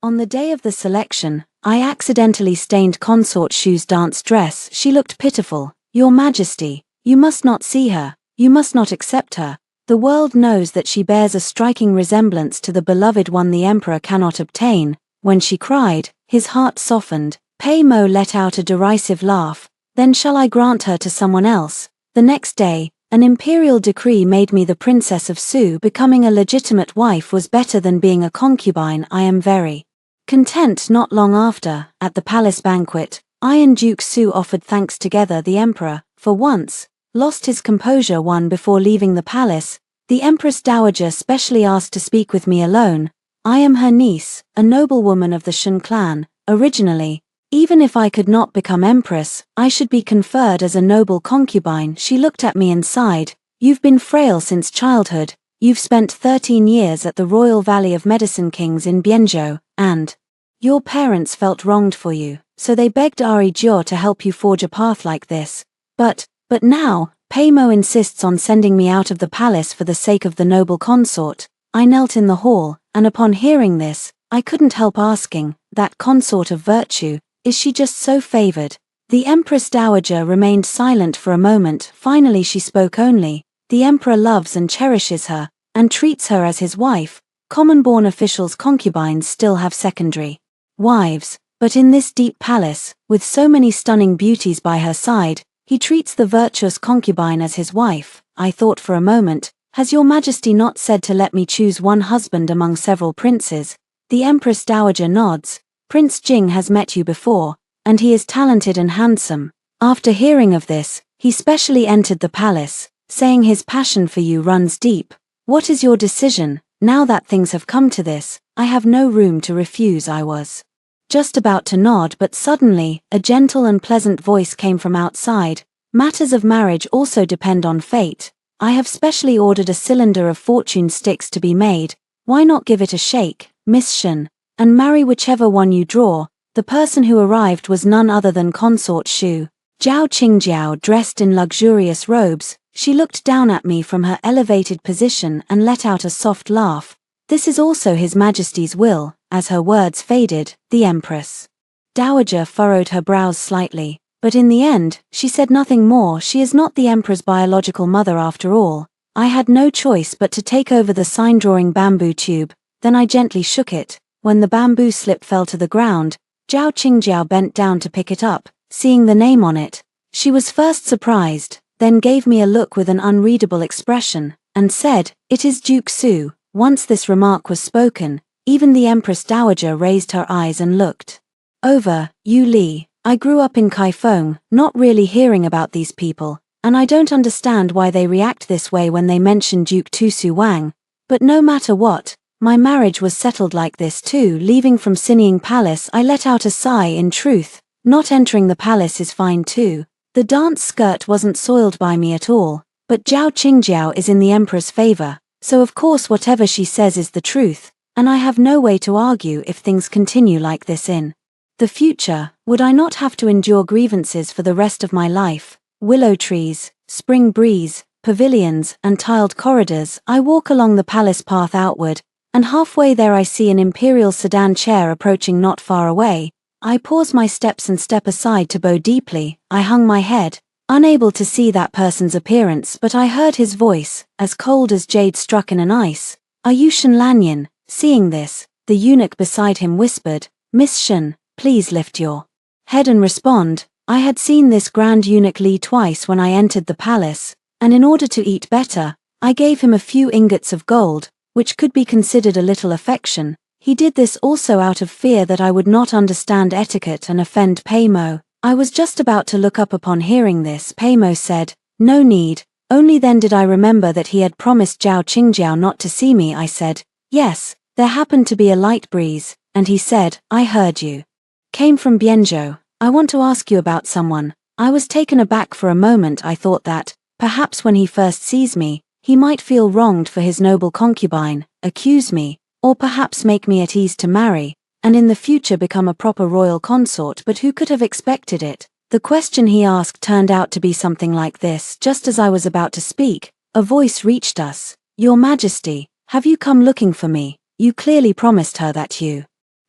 On the day of the selection, I accidentally stained consort Shu's dance dress. She looked pitiful. Your Majesty, you must not see her, you must not accept her. The world knows that she bears a striking resemblance to the beloved one the Emperor cannot obtain. When she cried, his heart softened. Pei Mo let out a derisive laugh. Then shall I grant her to someone else? The next day, an imperial decree made me the Princess of Su. Becoming a legitimate wife was better than being a concubine. I am very content. Not long after, at the palace banquet, I and Duke Su offered thanks together. The Emperor, for once, lost his composure. Before leaving the palace, the Empress Dowager specially asked to speak with me alone. I am her niece, a noblewoman of the Shen clan. Originally, even if I could not become empress, I should be conferred as a noble concubine. She looked at me and sighed. You've been frail since childhood. You've spent 13 years at the Royal Valley of Medicine Kings in Bianzhou, and your parents felt wronged for you, so they begged Ari Jiao to help you forge a path like this. But now, Pei Mo insists on sending me out of the palace for the sake of the noble consort. I knelt in the hall, and upon hearing this, I couldn't help asking, that consort of virtue, is she just so favored? The Empress Dowager remained silent for a moment. Finally she spoke only. The Emperor loves and cherishes her, and treats her as his wife. Common-born officials' concubines still have secondary wives, but in this deep palace, with so many stunning beauties by her side, he treats the virtuous concubine as his wife. I thought for a moment, has your Majesty not said to let me choose one husband among several princes? The Empress Dowager nods. Prince Jing has met you before, and he is talented and handsome. After hearing of this, he specially entered the palace, saying his passion for you runs deep. What is your decision? Now that things have come to this, I have no room to refuse. I was just about to nod, but suddenly, a gentle and pleasant voice came from outside. Matters of marriage also depend on fate. I have specially ordered a cylinder of fortune sticks to be made. Why not give it a shake, Miss Shen, and marry whichever one you draw? The person who arrived was none other than consort Shu. Zhao Qingjiao, dressed in luxurious robes, she looked down at me from her elevated position and let out a soft laugh. This is also His Majesty's will. As her words faded, the Empress Dowager furrowed her brows slightly, but in the end, she said nothing more. She is not the Emperor's biological mother after all. I had no choice but to take over the sign-drawing bamboo tube. Then I gently shook it. When the bamboo slip fell to the ground, Zhao Qingjiao bent down to pick it up. Seeing the name on it, she was first surprised, then gave me a look with an unreadable expression, and said, "It is Duke Su." Once this remark was spoken, even the Empress Dowager raised her eyes and looked over. Yu Li, I grew up in Kaifeng, not really hearing about these people, and I don't understand why they react this way when they mention Duke Tusu Wang. But no matter what, my marriage was settled like this too. Leaving from Sinying Palace, I let out a sigh. In truth, not entering the palace is fine too. The dance skirt wasn't soiled by me at all, but Zhao Qingjiao is in the Emperor's favor, so of course whatever she says is the truth, and I have no way to argue if things continue like this in the future. Would I not have to endure grievances for the rest of my life? Willow trees, spring breeze, pavilions, and tiled corridors. I walk along the palace path outward, and halfway there I see an imperial sedan chair approaching not far away. I pause my steps and step aside to bow deeply. I hung my head, unable to see that person's appearance, but I heard his voice, as cold as jade struck in an ice. "Are you Shen Lanyan?" Seeing this, the eunuch beside him whispered, "Miss Shen, please lift your head and respond." I had seen this Grand Eunuch Li twice when I entered the palace, and in order to eat better, I gave him a few ingots of gold, which could be considered a little affection. He did this also out of fear that I would not understand etiquette and offend Pei Mo. I was just about to look up. Upon hearing this, Pei Mo said, "No need." Only then did I remember that he had promised Zhao Qingjiao not to see me. I said, "Yes, there happened to be a light breeze," and he said, "I heard you came from Bianzhou. I want to ask you about someone." I was taken aback for a moment. I thought that, perhaps when he first sees me, he might feel wronged for his noble concubine, accuse me, or perhaps make me at ease to marry, and in the future become a proper royal consort. But who could have expected it? The question he asked turned out to be something like this. Just as I was about to speak, a voice reached us. "Your Majesty, have you come looking for me? You clearly promised her that you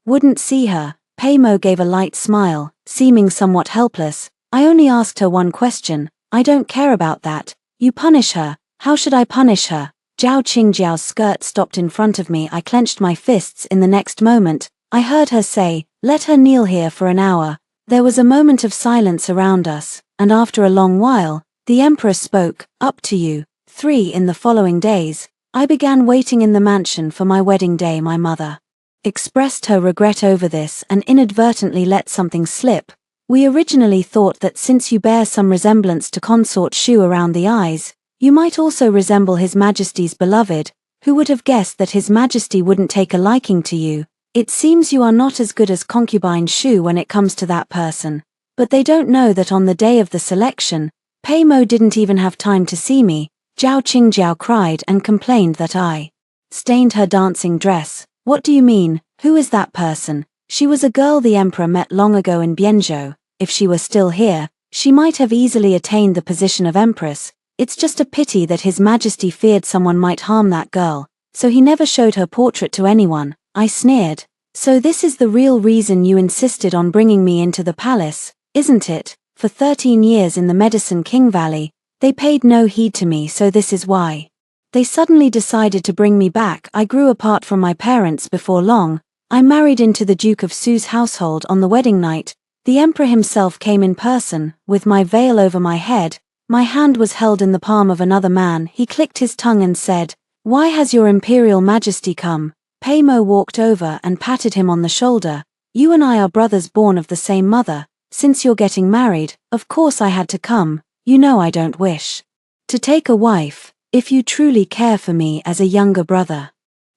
Wouldn't see her. Peimo gave a light smile, seeming somewhat helpless. I only asked her one question. I don't care about that. You punish her. How should I punish her? Zhao Qingjiao's skirt stopped in front of me. I clenched my fists. In the next moment, I heard her say, let her kneel here for an hour. There was a moment of silence around us, and after a long while, the emperor spoke, up to you. 3 In the following days, I began waiting in the mansion for my wedding day. My mother expressed her regret over this and inadvertently let something slip. We originally thought that since you bear some resemblance to consort Shu around the eyes, you might also resemble His Majesty's beloved. Who would have guessed that His Majesty wouldn't take a liking to you? It seems you are not as good as concubine Shu when it comes to that person. But they don't know that on the day of the selection, Peimo didn't even have time to see me. Zhao Qingjiao cried and complained that I stained her dancing dress. What do you mean? Who is that person? She was a girl the emperor met long ago in Bianzhou. If she were still here, she might have easily attained the position of empress. It's just a pity that His Majesty feared someone might harm that girl, so he never showed her portrait to anyone. I sneered. So this is the real reason you insisted on bringing me into the palace, isn't it? For 13 years in the Medicine King Valley, they paid no heed to me, so this is why they suddenly decided to bring me back. I grew apart from my parents before long. I married into the Duke of Su's household on the wedding night. The emperor himself came in person, with my veil over my head. My hand was held in the palm of another man. He clicked his tongue and said, "Why has your Imperial Majesty come?" Peimo walked over and patted him on the shoulder. "You and I are brothers born of the same mother. Since you're getting married, of course I had to come. You know I don't wish to take a wife. If you truly care for me as a younger brother,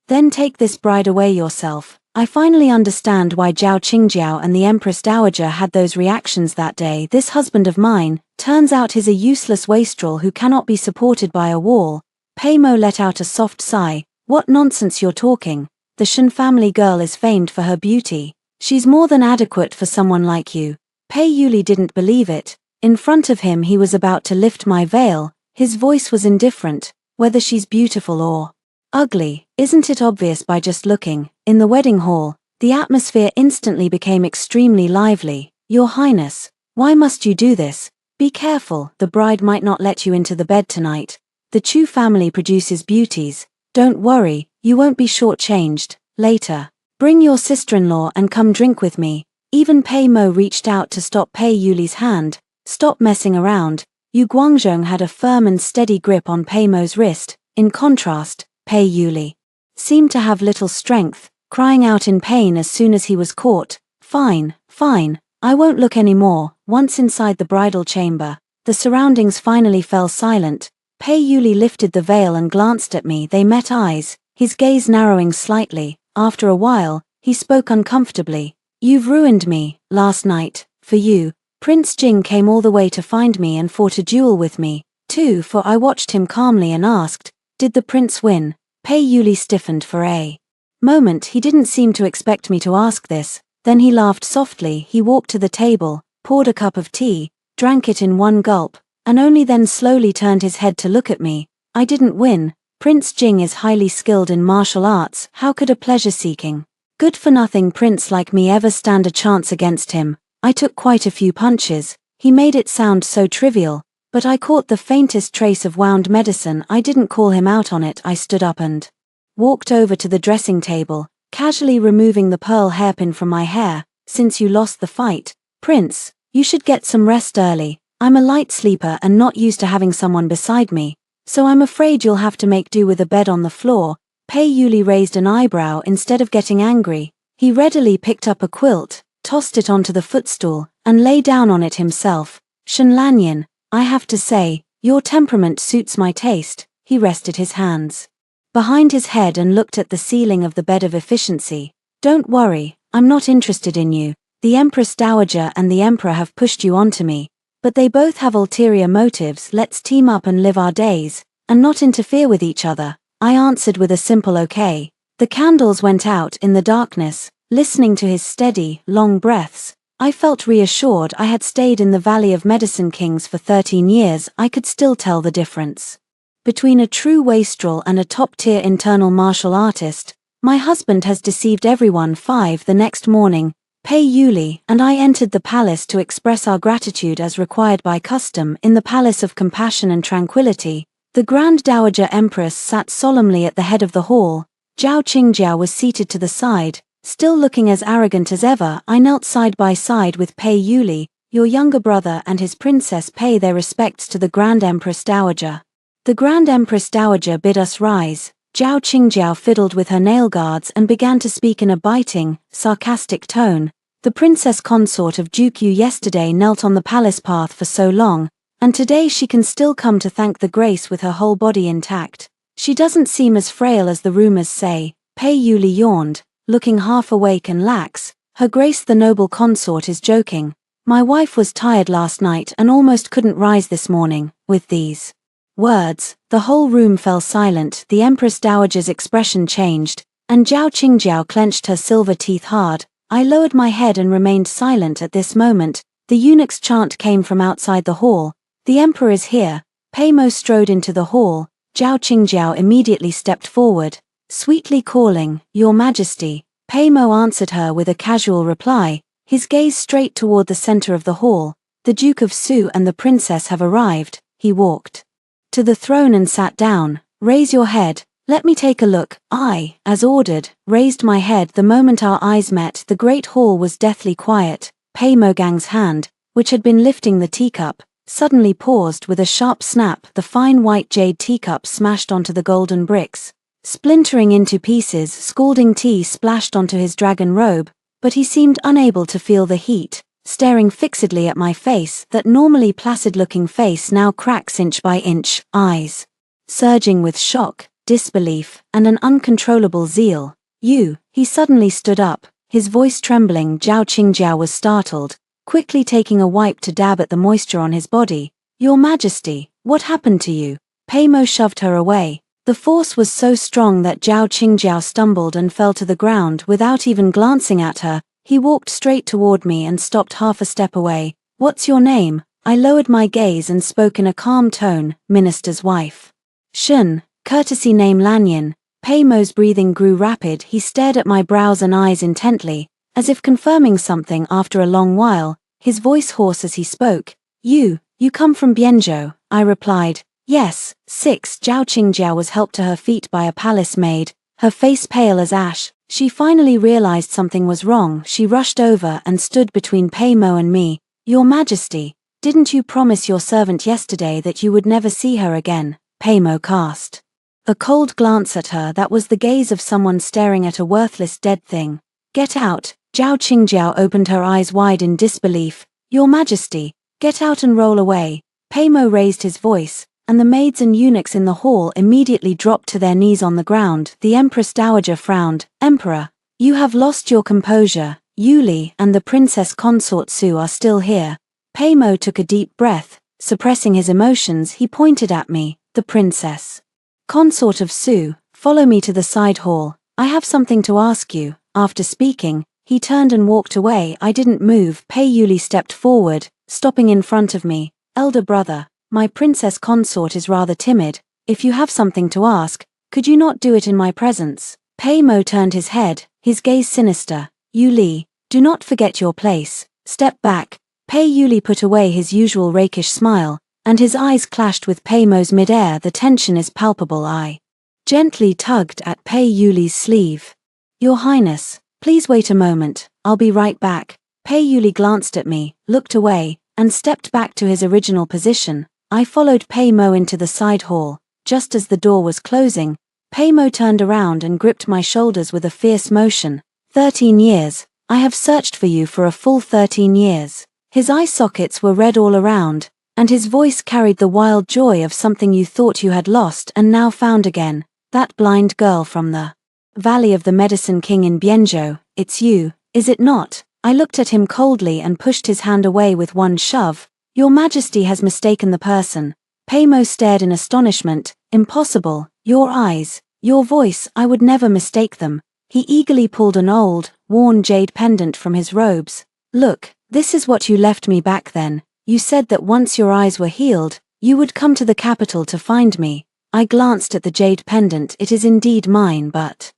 then take this bride away yourself." I finally understand why Zhao Qingjiao and the Empress Dowager had those reactions that day. This husband of mine, turns out he's a useless wastrel who cannot be supported by a wall. Peimo let out a soft sigh. What nonsense you're talking. The Shen family girl is famed for her beauty. She's more than adequate for someone like you. Pei Yuli didn't believe it. In front of him he was about to lift my veil. His voice was indifferent. Whether she's beautiful or ugly, isn't it obvious by just looking? In the wedding hall, the atmosphere instantly became extremely lively. Your Highness, why must you do this? Be careful, the bride might not let you into the bed tonight. The Chu family produces beauties. Don't worry, you won't be shortchanged. Later, bring your sister-in-law and come drink with me. Even Pei Mo reached out to stop Pei Yuli's hand. Stop messing around. Yu Guangzhong had a firm and steady grip on Pei Mo's wrist. In contrast, Pei Yuli seemed to have little strength, crying out in pain as soon as he was caught. Fine, fine, I won't look anymore. Once inside the bridal chamber, the surroundings finally fell silent. Pei Yuli lifted the veil and glanced at me. They met eyes, his gaze narrowing slightly. After a while, he spoke uncomfortably. You've ruined me. Last night, for you, Prince Jing came all the way to find me and fought a duel with me, too, for I watched him calmly and asked, did the prince win? Pei Yuli stiffened for a moment. He didn't seem to expect me to ask this. Then he laughed softly. He walked to the table, poured a cup of tea, drank it in one gulp, and only then slowly turned his head to look at me. I didn't win. Prince Jing is highly skilled in martial arts. How could a pleasure-seeking, good-for-nothing prince like me ever stand a chance against him? I took quite a few punches. He made it sound so trivial, but I caught the faintest trace of wound medicine. I didn't call him out on it. I stood up and walked over to the dressing table, casually removing the pearl hairpin from my hair. Since you lost the fight, Prince, you should get some rest early. I'm a light sleeper and not used to having someone beside me, so I'm afraid you'll have to make do with a bed on the floor. Pei Yuli raised an eyebrow. Instead of getting angry, he readily picked up a quilt, tossed it onto the footstool, and lay down on it himself. Shen Lanyan, I have to say, your temperament suits my taste. He rested his hands behind his head and looked at the ceiling of the bed of efficiency. Don't worry, I'm not interested in you. The Empress Dowager and the Emperor have pushed you onto me, but they both have ulterior motives. Let's team up and live our days, and not interfere with each other. I answered with a simple okay. The candles went out in the darkness. Listening to his steady, long breaths, I felt reassured. I had stayed in the Valley of Medicine Kings for 13 years. I could still tell the difference between a true wastrel and a top-tier internal martial artist. My husband has deceived everyone. 5 The next morning, Pei Yuli and I entered the palace to express our gratitude as required by custom. In the Palace of Compassion and Tranquility, the Grand Dowager Empress sat solemnly at the head of the hall. Zhao Qingjiao was seated to the side, still looking as arrogant as ever. I knelt side by side with Pei Yuli. Your younger brother and his princess pay their respects to the Grand Empress Dowager. The Grand Empress Dowager bid us rise. Zhao Qingjiao fiddled with her nail guards and began to speak in a biting, sarcastic tone. The princess consort of Duke Yu yesterday knelt on the palace path for so long, and today she can still come to thank the grace with her whole body intact. She doesn't seem as frail as the rumors say. Pei Yuli yawned, looking half awake and lax. Her Grace the noble consort is joking. My wife was tired last night and almost couldn't rise this morning. With these words, the whole room fell silent. The Empress Dowager's expression changed, and Zhao Qingjiao clenched her silver teeth hard. I lowered my head and remained silent. At this moment, the eunuch's chant came from outside the hall. The emperor is here. Pei Mo strode into the hall. Zhao Qingjiao immediately stepped forward, sweetly calling, Your Majesty. Pei Mo answered her with a casual reply, his gaze straight toward the center of the hall. The Duke of Su and the princess have arrived. He walked to the throne and sat down. Raise your head. Let me take a look. I, as ordered, raised my head. The moment our eyes met, the great hall was deathly quiet. Pei Mo Gang's hand, which had been lifting the teacup, suddenly paused. With a sharp snap. The fine white jade teacup smashed onto the golden bricks, splintering into pieces. Scalding tea splashed onto his dragon robe, but he seemed unable to feel the heat, staring fixedly at my face. That normally placid-looking face now cracks inch by inch, eyes surging with shock, disbelief, and an uncontrollable zeal. You. He suddenly stood up, his voice trembling. Zhao Qingjiao was startled, quickly taking a wipe to dab at the moisture on his body. Your Majesty, what happened to you? Pei Mo shoved her away. The force was so strong that Zhao Qingjiao stumbled and fell to the ground. Without even glancing at her, he walked straight toward me and stopped half a step away. What's your name? I lowered my gaze and spoke in a calm tone, Minister's wife. Shun, courtesy name Lanyan. Pei Mo's breathing grew rapid. He stared at my brows and eyes intently, as if confirming something. After a long while, his voice hoarse as he spoke. You come from Bianzhou, I replied. Yes. 6 Zhao Qingjiao was helped to her feet by a palace maid, her face pale as ash. She finally realized something was wrong. She rushed over and stood between Pei Mo and me. Your Majesty, didn't you promise your servant yesterday that you would never see her again? Pei Mo cast a cold glance at her that was the gaze of someone staring at a worthless dead thing. Get out. Zhao Qingjiao opened her eyes wide in disbelief. Your Majesty, get out and roll away. Pei Mo raised his voice, and the maids and eunuchs in the hall immediately dropped to their knees on the ground. The Empress Dowager frowned. Emperor, you have lost your composure. Yuli and the Princess Consort Su are still here. Pei Mo took a deep breath. Suppressing his emotions, he pointed at me. The Princess Consort of Su, follow me to the side hall. I have something to ask you. After speaking, he turned and walked away. I didn't move. Pei Yuli stepped forward, stopping in front of me. Elder brother, my princess consort is rather timid. If you have something to ask, could you not do it in my presence? Pei Mo turned his head, his gaze sinister. Yuli, do not forget your place. Step back. Pei Yuli put away his usual rakish smile, and his eyes clashed with Pei Mo's mid-air. The tension is palpable. I gently tugged at Pei Yuli's sleeve. Your Highness, please wait a moment, I'll be right back. Pei Yuli glanced at me, looked away, and stepped back to his original position. I followed Pei Mo into the side hall. Just as the door was closing, Pei Mo turned around and gripped my shoulders with a fierce motion. 13 years. I have searched for you for a full 13 years. His eye sockets were red all around, and his voice carried the wild joy of something you thought you had lost and now found again. That blind girl from the Valley of the Medicine King in Bianzhou, it's you, is it not? I looked at him coldly and pushed his hand away with one shove. Your Majesty has mistaken the person. Pei Mo stared in astonishment. Impossible. Your eyes, your voice, I would never mistake them. He eagerly pulled an old, worn jade pendant from his robes. Look, this is what you left me back then. You said that once your eyes were healed, you would come to the capital to find me. I glanced at the jade pendant. It is indeed mine, but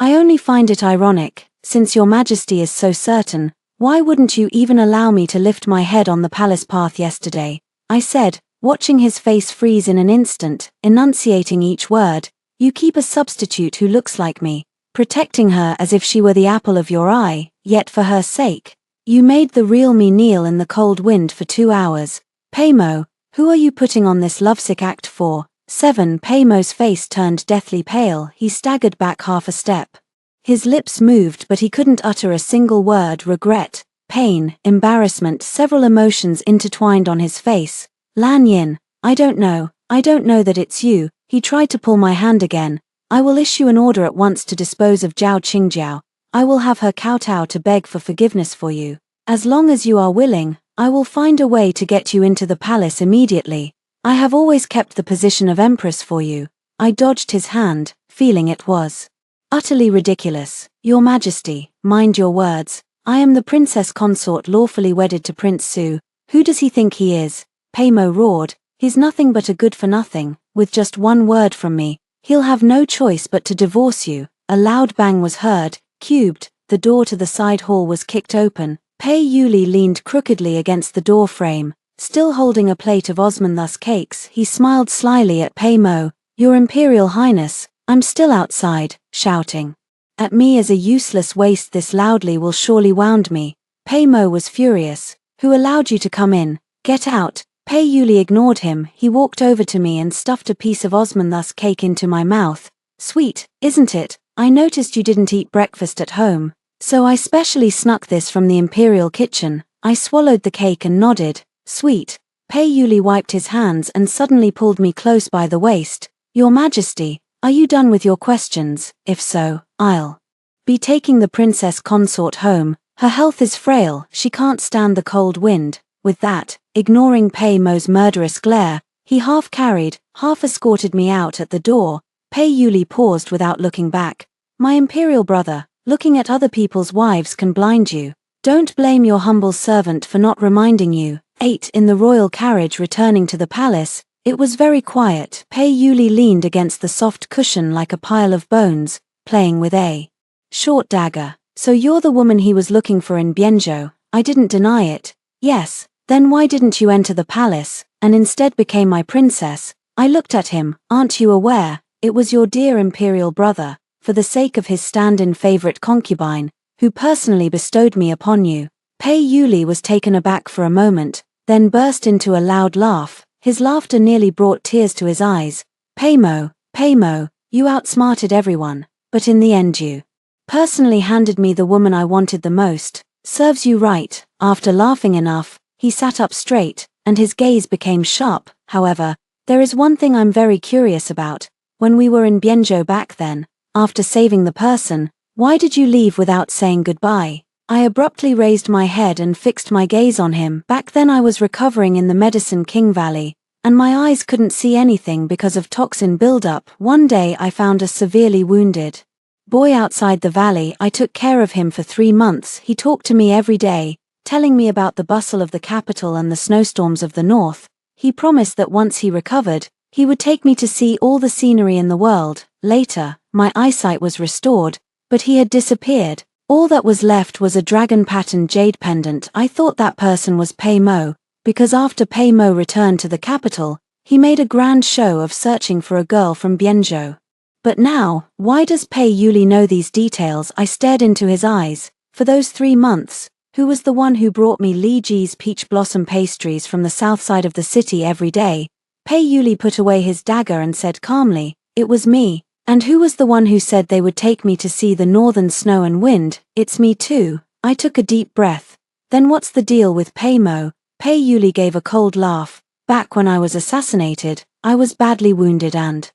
I only find it ironic, since your majesty is so certain, why wouldn't you even allow me to lift my head on the palace path yesterday? I said, watching his face freeze in an instant, enunciating each word. You keep a substitute who looks like me, protecting her as if she were the apple of your eye, yet for her sake, you made the real me kneel in the cold wind for 2 hours. Paymo, who are you putting on this lovesick act for? 7. Paymo's face turned deathly pale, he staggered back half a step. His lips moved but he couldn't utter a single word. Regret, pain, embarrassment, several emotions intertwined on his face. Lan Yin, I don't know that it's you. He tried to pull my hand again. I will issue an order at once to dispose of Zhao Qingjiao. I will have her kowtow to beg for forgiveness for you. As long as you are willing, I will find a way to get you into the palace immediately. I have always kept the position of empress for you. I dodged his hand, feeling it was utterly ridiculous. Your Majesty, mind your words. I am the princess consort lawfully wedded to Prince Su. Who does he think he is? Paymo roared. He's nothing but a good-for-nothing. With just one word from me, he'll have no choice but to divorce you. A loud bang was heard. Cubed, the door to the side hall was kicked open. Pei Yuli leaned crookedly against the door frame. Still holding a plate of Osmanthus cakes, he smiled slyly at Paymo. Your Imperial Highness, I'm still outside, shouting at me as a useless waste this loudly will surely wound me. Paymo was furious. Who allowed you to come in? Get out. Pei Yuli ignored him. He walked over to me and stuffed a piece of Osmanthus cake into my mouth. Sweet, isn't it? I noticed you didn't eat breakfast at home, so I specially snuck this from the Imperial kitchen. I swallowed the cake and nodded. Sweet. Pei Yuli wiped his hands and suddenly pulled me close by the waist. Your Majesty, are you done with your questions? If so, I'll be taking the princess consort home. Her health is frail, she can't stand the cold wind. With that, ignoring Paymo's murderous glare, he half carried, half escorted me out at the door. Pei Yuli paused without looking back. My imperial brother, looking at other people's wives can blind you. Don't blame your humble servant for not reminding you. 8. In the royal carriage returning to the palace, it was very quiet. Pei Yuli leaned against the soft cushion like a pile of bones, playing with a short dagger. So you're the woman he was looking for in Bianzhou. I didn't deny it. Yes. Then why didn't you enter the palace, and instead became my princess? I looked at him. Aren't you aware? It was your dear imperial brother, for the sake of his stand-in favorite concubine, who personally bestowed me upon you. Pei Yuli was taken aback for a moment, then burst into a loud laugh. His laughter nearly brought tears to his eyes. Paymo, you outsmarted everyone, but in the end you personally handed me the woman I wanted the most. Serves you right. After laughing enough, he sat up straight, and his gaze became sharp. However, there is one thing I'm very curious about. When we were in Bianzhou back then, after saving the person, why did you leave without saying goodbye? I abruptly raised my head and fixed my gaze on him. Back then I was recovering in the Medicine King Valley, and my eyes couldn't see anything because of toxin buildup. One day I found a severely wounded boy outside the valley. I took care of him for 3 months. He talked to me every day, telling me about the bustle of the capital and the snowstorms of the north. He promised that once he recovered, he would take me to see all the scenery in the world. Later, my eyesight was restored, but he had disappeared. All that was left was a dragon-patterned jade pendant. I thought that person was Paymo, because after Paymo returned to the capital, he made a grand show of searching for a girl from Bianzhou. But now, why does Pei Yuli know these details? I stared into his eyes. For those 3 months, who was the one who brought me Li Ji's peach blossom pastries from the south side of the city every day? Pei Yuli put away his dagger and said calmly, it was me. And who was the one who said they would take me to see the northern snow and wind? It's me too. I took a deep breath. Then what's the deal with Paymo? Pei Yuli gave a cold laugh. Back when I was assassinated, I was badly wounded and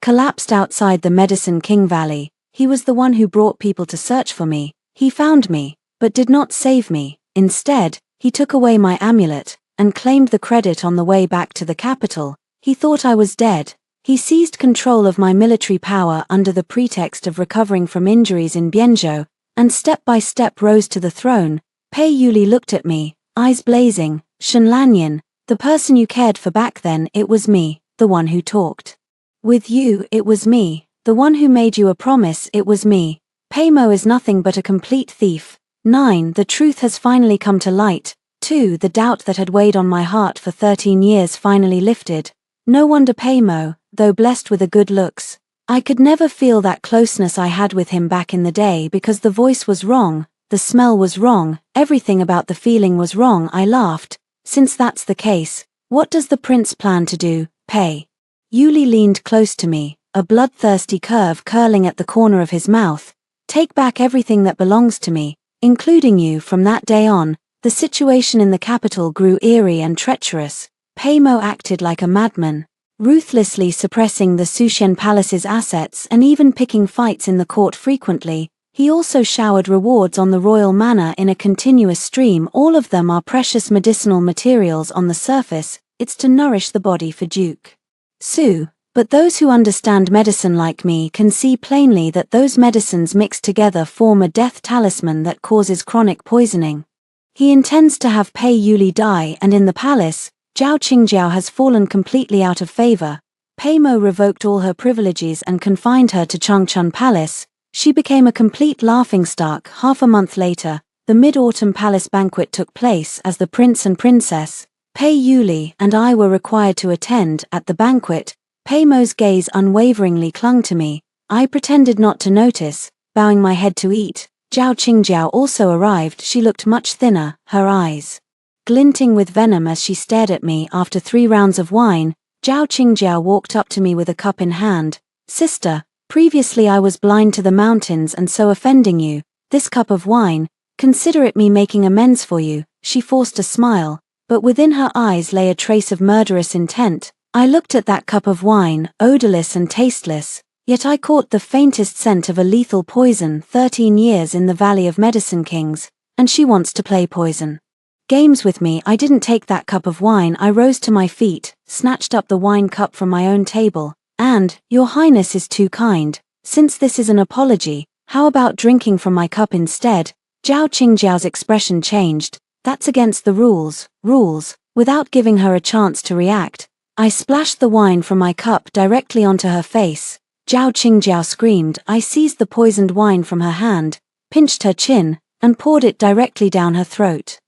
collapsed outside the Medicine King Valley. He was the one who brought people to search for me. He found me, but did not save me. Instead, he took away my amulet, and claimed the credit on the way back to the capital. He thought I was dead. He seized control of my military power under the pretext of recovering from injuries in Bianzhou, and step by step rose to the throne. Pei Yuli looked at me, eyes blazing. Shen Lanyan, the person you cared for back then, it was me, the one who talked with you, it was me, the one who made you a promise, it was me. Pei Mo is nothing but a complete thief. 9. The truth has finally come to light. 2. The doubt that had weighed on my heart for 13 years finally lifted. No wonder Pei Mo, though blessed with a good looks, I could never feel that closeness I had with him back in the day, because the voice was wrong, the smell was wrong, everything about the feeling was wrong. I laughed. Since that's the case, what does the prince plan to do, Pei? Yuli leaned close to me, a bloodthirsty curve curling at the corner of his mouth. Take back everything that belongs to me, including you. From that day on, the situation in the capital grew eerie and treacherous. Pei Mo acted like a madman, ruthlessly suppressing the Sushen Palace's assets and even picking fights in the court frequently. He also showered rewards on the royal manor in a continuous stream. All of them are precious medicinal materials on the surface. It's to nourish the body for Duke Su. But those who understand medicine like me can see plainly that those medicines mixed together form a death talisman that causes chronic poisoning. He intends to have Pei Yuli die, and in the palace, Zhao Qingjiao has fallen completely out of favor. Pei Mo revoked all her privileges and confined her to Changchun Palace. She became a complete laughingstock. Half a month later, the Mid-Autumn Palace banquet took place. As the prince and princess, Pei Yuli and I were required to attend. At the banquet, Pei Mo's gaze unwaveringly clung to me. I pretended not to notice, bowing my head to eat. Zhao Qingjiao also arrived. She looked much thinner, her eyes glinting with venom as she stared at me. After 3 rounds of wine, Zhao Qingjiao walked up to me with a cup in hand. Sister, previously I was blind to the mountains and so offending you. This cup of wine, consider it me making amends for you. She forced a smile, but within her eyes lay a trace of murderous intent. I looked at that cup of wine, odorless and tasteless, yet I caught the faintest scent of a lethal poison. 13 years in the Valley of Medicine Kings, and she wants to play poison games with me. I didn't take that cup of wine. I rose to my feet, snatched up the wine cup from my own table, and, Your Highness is too kind. Since this is an apology, how about drinking from my cup instead? Zhao Qingjiao's expression changed. That's against the rules. Without giving her a chance to react, I splashed the wine from my cup directly onto her face. Zhao Qingjiao screamed. I seized the poisoned wine from her hand, pinched her chin, and poured it directly down her throat.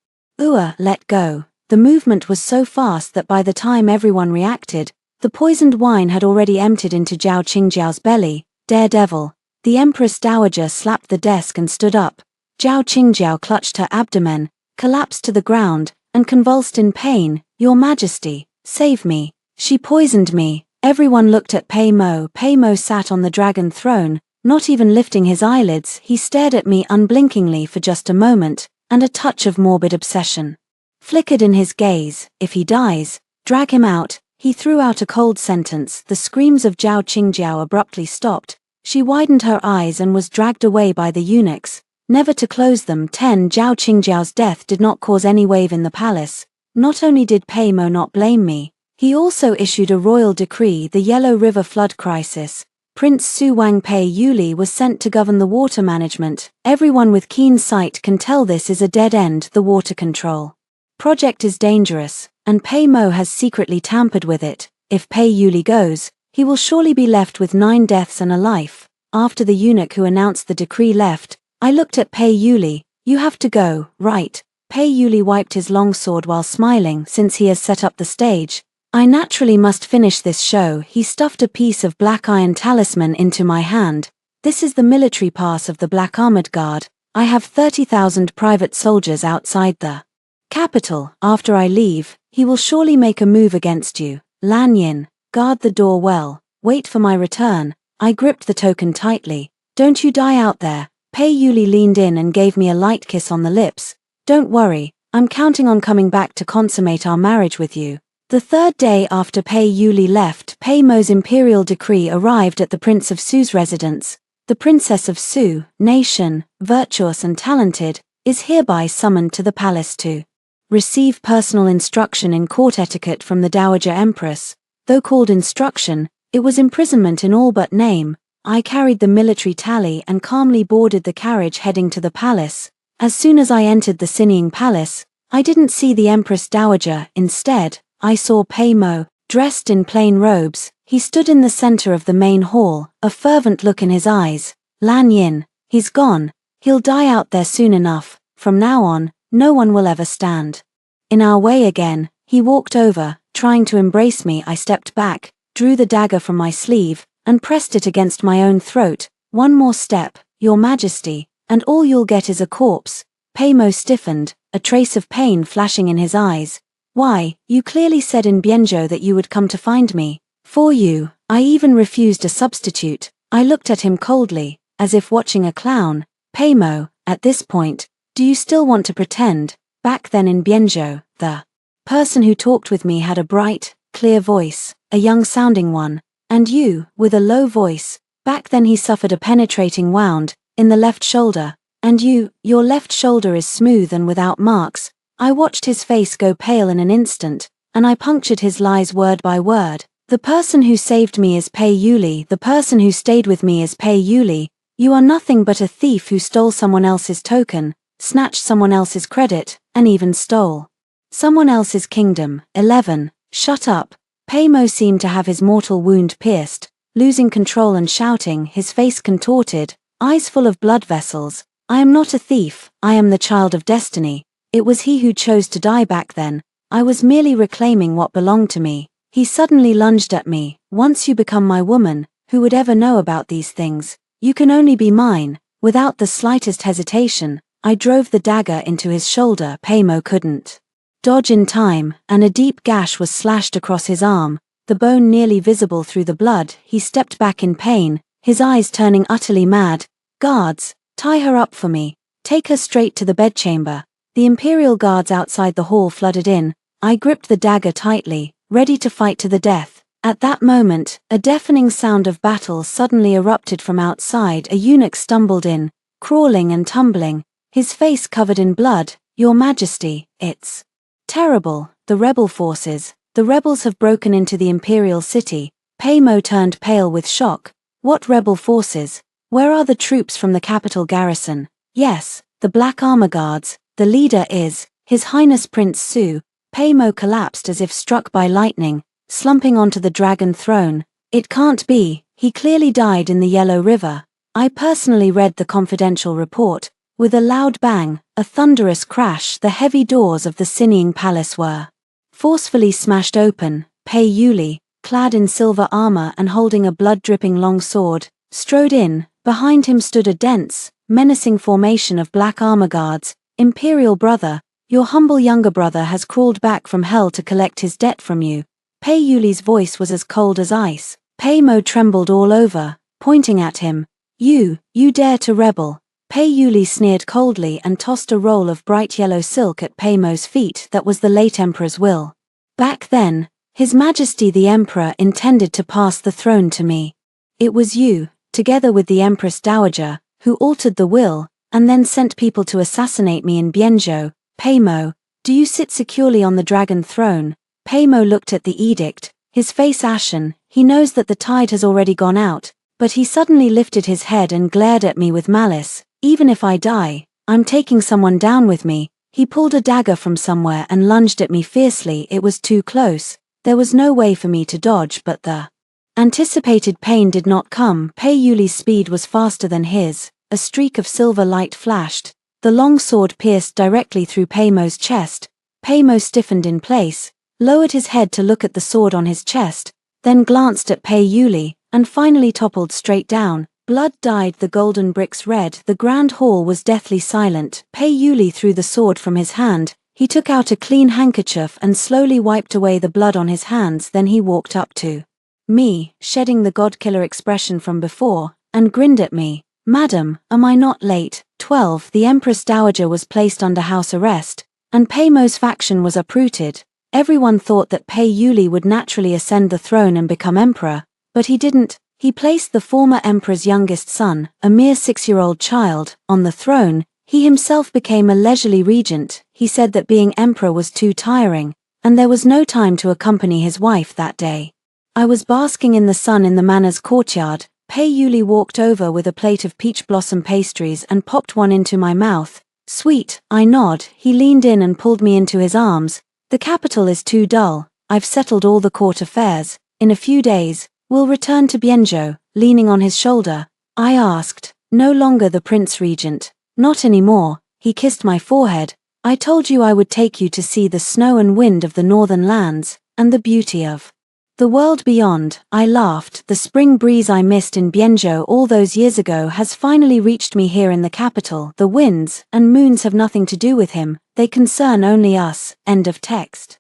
Let go. The movement was so fast that by the time everyone reacted, the poisoned wine had already emptied into Zhao Qingjiao's belly. Daredevil. The Empress Dowager slapped the desk and stood up. Zhao Qingjiao clutched her abdomen, collapsed to the ground, and convulsed in pain. Your Majesty, save me. She poisoned me. Everyone looked at Pei Mo. Pei Mo sat on the dragon throne, not even lifting his eyelids. He stared at me unblinkingly for just a moment, and a touch of morbid obsession flickered in his gaze. If he dies, drag him out. He threw out a cold sentence. The screams of Zhao Qingjiao abruptly stopped. She widened her eyes and was dragged away by the eunuchs, never to close them. 10. Zhao Qingjiao's death did not cause any wave in the palace. Not only did Pei Mo not blame me, he also issued a royal decree. The Yellow River flood crisis. Prince Su Wang Pei Yuli was sent to govern the water management. Everyone with keen sight can tell this is a dead end. The water control project is dangerous, and Pei Mo has secretly tampered with it. If Pei Yuli goes, he will surely be left with 9 deaths and a life. After the eunuch who announced the decree left, I looked at Pei Yuli. You have to go, right? Pei Yuli wiped his long sword while smiling. Since he has set up the stage, I naturally must finish this show. He stuffed a piece of black iron talisman into my hand. This is the military pass of the Black Armored Guard. I have 30,000 private soldiers outside the capital. After I leave, he will surely make a move against you. Lan Yin, guard the door well. Wait for my return. I gripped the token tightly. Don't you die out there. Pei Yuli leaned in and gave me a light kiss on the lips. Don't worry, I'm counting on coming back to consummate our marriage with you. The 3rd day after Pei Yuli left, Pei Mo's imperial decree arrived at the Prince of Su's residence. The Princess of Su, nation, virtuous and talented, is hereby summoned to the palace to receive personal instruction in court etiquette from the Dowager Empress. Though called instruction, it was imprisonment in all but name. I carried the military tally and calmly boarded the carriage heading to the palace. As soon as I entered the Sinning Palace, I didn't see the Empress Dowager. Instead, I saw Pei Mo, dressed in plain robes. He stood in the center of the main hall, a fervent look in his eyes. Lan Yin, He's gone. He'll die out there soon enough. From now on, no one will ever stand in our way again. He walked over, trying to embrace me. I stepped back, drew the dagger from my sleeve, and pressed it against my own throat. One more step, Your Majesty, and all you'll get is a corpse. Pemo stiffened, a trace of pain flashing in his eyes. Why, you clearly said in Bienjo that you would come to find me. For you, I even refused a substitute. I looked at him coldly, as if watching a clown. Pemo, at this point, do you still want to pretend? Back then in Bienjo, the person who talked with me had a bright, clear voice, a young-sounding one. And you, with a low voice. Back then he suffered a penetrating wound, in the left shoulder. And your left shoulder is smooth and without marks. I watched his face go pale in an instant, and I punctured his lies word by word. The person who saved me is Pei Yuli. The person who stayed with me is Pei Yuli. You are nothing but a thief who stole someone else's token, snatched someone else's credit, and even stole someone else's kingdom. 11. Shut up. Pemo seemed to have his mortal wound pierced, losing control and shouting, his face contorted, eyes full of blood vessels. I am not a thief, I am the child of destiny. It was he who chose to die back then. I was merely reclaiming what belonged to me. He suddenly lunged at me. Once you become my woman, who would ever know about these things? You can only be mine. Without the slightest hesitation, I drove the dagger into his shoulder. Pemo couldn't dodge in time, and a deep gash was slashed across his arm, the bone nearly visible through the blood. He stepped back in pain, his eyes turning utterly mad. Guards, tie her up for me. Take her straight to the bedchamber. The Imperial guards outside the hall flooded in. I gripped the dagger tightly, ready to fight to the death. At that moment, a deafening sound of battle suddenly erupted from outside. A eunuch stumbled in, crawling and tumbling, his face covered in blood. Your Majesty, it's terrible. The rebel forces. The rebels have broken into the Imperial city. Pemo turned pale with shock. What rebel forces? Where are the troops from the capital garrison? Yes, the Black Armor Guards. The leader is His Highness Prince Su. Pemo collapsed as if struck by lightning, slumping onto the dragon throne. It can't be, he clearly died in the Yellow River. I personally read the confidential report. With a loud bang, a thunderous crash, the heavy doors of the Sinning Palace were forcefully smashed open. Pei Yuli, clad in silver armor and holding a blood-dripping long sword, strode in. Behind him stood a dense, menacing formation of Black Armor Guards. Imperial brother, your humble younger brother has crawled back from hell to collect his debt from you. Pei Yuli's voice was as cold as ice. Pemo trembled all over, pointing at him. You dare to rebel. Pei Yuli sneered coldly and tossed a roll of bright yellow silk at Pemo's feet. That was the late Emperor's will. Back then, His Majesty the Emperor intended to pass the throne to me. It was you, together with the Empress Dowager, who altered the will, and then sent people to assassinate me in Bienjo. Pemo, do you sit securely on the dragon throne? Pemo looked at the edict, his face ashen. He knows that the tide has already gone out, but he suddenly lifted his head and glared at me with malice. Even if I die, I'm taking someone down with me. He pulled a dagger from somewhere and lunged at me fiercely. It was too close. There was no way for me to dodge, but the anticipated pain did not come. Pei Yuli's speed was faster than his. A streak of silver light flashed. The long sword pierced directly through Pemo's chest. Pemo stiffened in place, lowered his head to look at the sword on his chest, then glanced at Pei Yuli, and finally toppled straight down. Blood dyed the golden bricks red. The grand hall was deathly silent. Pei Yuli threw the sword from his hand. He took out a clean handkerchief and slowly wiped away the blood on his hands. Then he walked up to me, shedding the godkiller expression from before, and grinned at me. Madam, am I not late? 12. The Empress Dowager was placed under house arrest, and Pemo's faction was uprooted. Everyone thought that Pei Yuli would naturally ascend the throne and become emperor, but he didn't. He placed the former emperor's youngest son, a mere 6-year-old child, on the throne. He himself became a leisurely regent. He said that being emperor was too tiring, and there was no time to accompany his wife that day. I was basking in the sun in the manor's courtyard. Pei Yuli walked over with a plate of peach blossom pastries and popped one into my mouth. Sweet, I nod. He leaned in and pulled me into his arms. The capital is too dull. I've settled all the court affairs. In a few days, we'll return to Bienjo. Leaning on his shoulder, I asked, No longer the Prince Regent. Not anymore. He kissed my forehead. I told you I would take you to see the snow and wind of the northern lands, and the beauty of the world beyond. I laughed. The spring breeze I missed in Bienjo all those years ago has finally reached me here in the capital. The winds and moons have nothing to do with him, they concern only us. End of text.